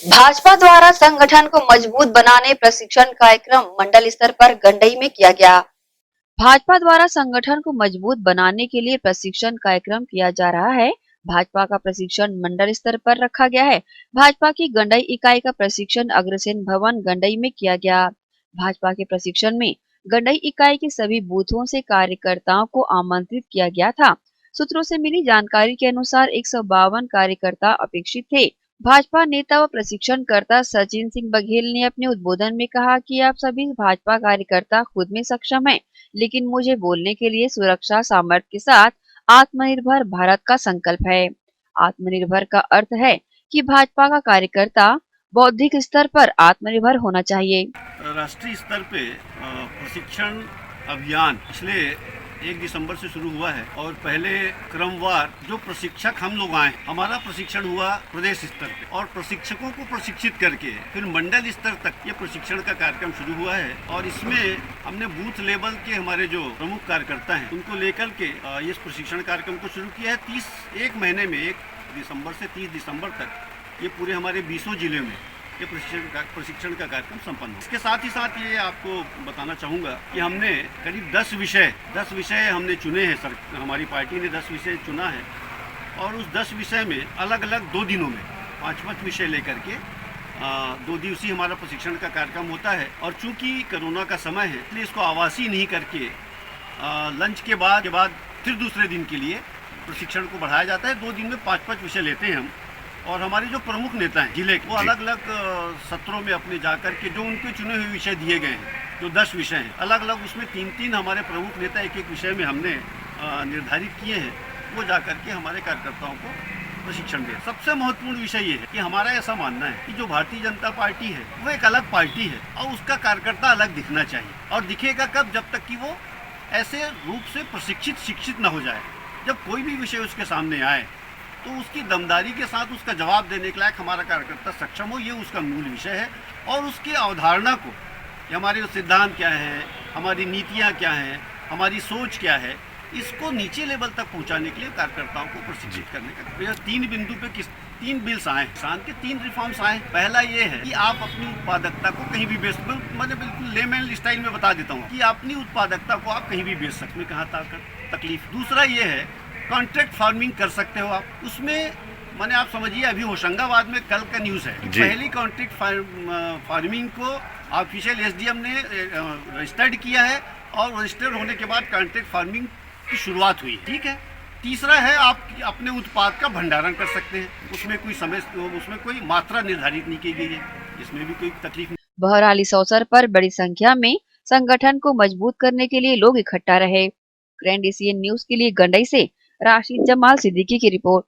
भाजपा द्वारा संगठन को मजबूत बनाने प्रशिक्षण कार्यक्रम मंडल स्तर पर गंडई में किया गया। भाजपा द्वारा संगठन को मजबूत बनाने के लिए प्रशिक्षण कार्यक्रम किया जा रहा है। भाजपा का प्रशिक्षण मंडल स्तर पर रखा गया है। भाजपा की गंडई इकाई का प्रशिक्षण अग्रसेन भवन गंडई में किया गया। भाजपा के प्रशिक्षण में गंडई इकाई के सभी बूथों से कार्यकर्ताओं को आमंत्रित किया गया था। सूत्रों से मिली जानकारी के अनुसार 152 कार्यकर्ता अपेक्षित थे। भाजपा नेता व प्रशिक्षणकर्ता सचिन सिंह बघेल ने अपने उद्बोधन में कहा कि आप सभी भाजपा कार्यकर्ता खुद में सक्षम हैं, लेकिन मुझे बोलने के लिए सुरक्षा सामर्थ्य के साथ आत्मनिर्भर भारत का संकल्प है। आत्मनिर्भर का अर्थ है कि भाजपा का कार्यकर्ता बौद्धिक स्तर पर आत्मनिर्भर होना चाहिए। राष्ट्रीय स्तर पे प्रशिक्षण अभियान पिछले 1 दिसंबर से शुरू हुआ है और पहले क्रमवार जो प्रशिक्षक हम लोग आए, हमारा प्रशिक्षण हुआ प्रदेश स्तर पे और प्रशिक्षकों को प्रशिक्षित करके फिर मंडल स्तर तक ये प्रशिक्षण का कार्यक्रम शुरू हुआ है। और इसमें हमने बूथ लेवल के हमारे जो प्रमुख कार्यकर्ता हैं उनको लेकर के इस प्रशिक्षण कार्यक्रम को शुरू किया है। 1 महीने में 1 दिसंबर से 30 दिसंबर तक ये पूरे हमारे 20 जिले में ये प्रशिक्षण का कार्यक्रम संपन्न हो। इसके साथ ही साथ ये आपको बताना चाहूँगा कि हमने करीब 10 विषय हमने चुने हैं। सर, हमारी पार्टी ने 10 विषय चुना है और उस 10 विषय में अलग अलग 2 दिनों में 5-5 विषय लेकर के 2 दिवसीय हमारा प्रशिक्षण का कार्यक्रम होता है। और चूँकि कोरोना का समय है इसलिए इसको आवासीय नहीं करके लंच के बाद फिर दूसरे दिन के लिए प्रशिक्षण को बढ़ाया जाता है। 2 दिन में 5-5 विषय लेते हैं हम। और हमारे जो प्रमुख नेता हैं जिले के, वो अलग अलग सत्रों में अपने जाकर के जो उनके चुने हुए विषय दिए गए हैं, जो 10 विषय हैं अलग अलग, उसमें 3-3 हमारे प्रमुख नेता एक विषय में हमने निर्धारित किए हैं, वो जाकर के हमारे कार्यकर्ताओं को प्रशिक्षण दें। सबसे महत्वपूर्ण विषय ये है कि हमारा ऐसा मानना है कि जो भारतीय जनता पार्टी है वो एक अलग पार्टी है और उसका कार्यकर्ता अलग दिखना चाहिए। और दिखेगा कब? जब तक कि वो ऐसे रूप से प्रशिक्षित शिक्षित न हो जाए। जब कोई भी विषय उसके सामने आए तो उसकी दमदारी के साथ उसका जवाब देने के लायक हमारा कार्यकर्ता सक्षम हो, ये उसका मूल विषय है। और उसकी अवधारणा को, हमारे सिद्धांत क्या है, हमारी नीतियाँ क्या हैं, हमारी सोच क्या है, इसको नीचे लेवल तक पहुंचाने के लिए कार्यकर्ताओं को प्रशिक्षित करने का 3 बिंदु पे 3 बिल्स आए, किसान के 3 रिफॉर्म्स आए। पहला ये है कि आप अपनी उत्पादकता को कहीं भी बेच, मैंने बिल्कुल लेमैन स्टाइल में बता देता हूँ कि अपनी उत्पादकता को आप कहीं भी बेच सकते हैं, कहाँ तकलीफ। दूसरा ये है कॉन्ट्रैक्ट फार्मिंग कर सकते हो आप। उसमें मैंने, आप समझिए, अभी होशंगाबाद में कल का न्यूज़ है कि पहली कॉन्ट्रैक्ट फार्मिंग को ऑफिशियल एसडीएम ने रजिस्टर्ड किया है और रजिस्टर्ड होने के बाद कॉन्ट्रैक्ट फार्मिंग की शुरुआत हुई है। ठीक है। तीसरा है आप अपने उत्पाद का भंडारण कर सकते हैं, उसमें कोई मात्रा निर्धारित नहीं की गई है, इसमें भी कोई तकलीफ नहीं। बहरहाल इस अवसर पर बड़ी संख्या में संगठन को मजबूत करने के लिए लोग इकट्ठा रहे। ग्रैंड एशियन न्यूज के लिए गंडई से राशिद जमाल सिद्दीकी की रिपोर्ट।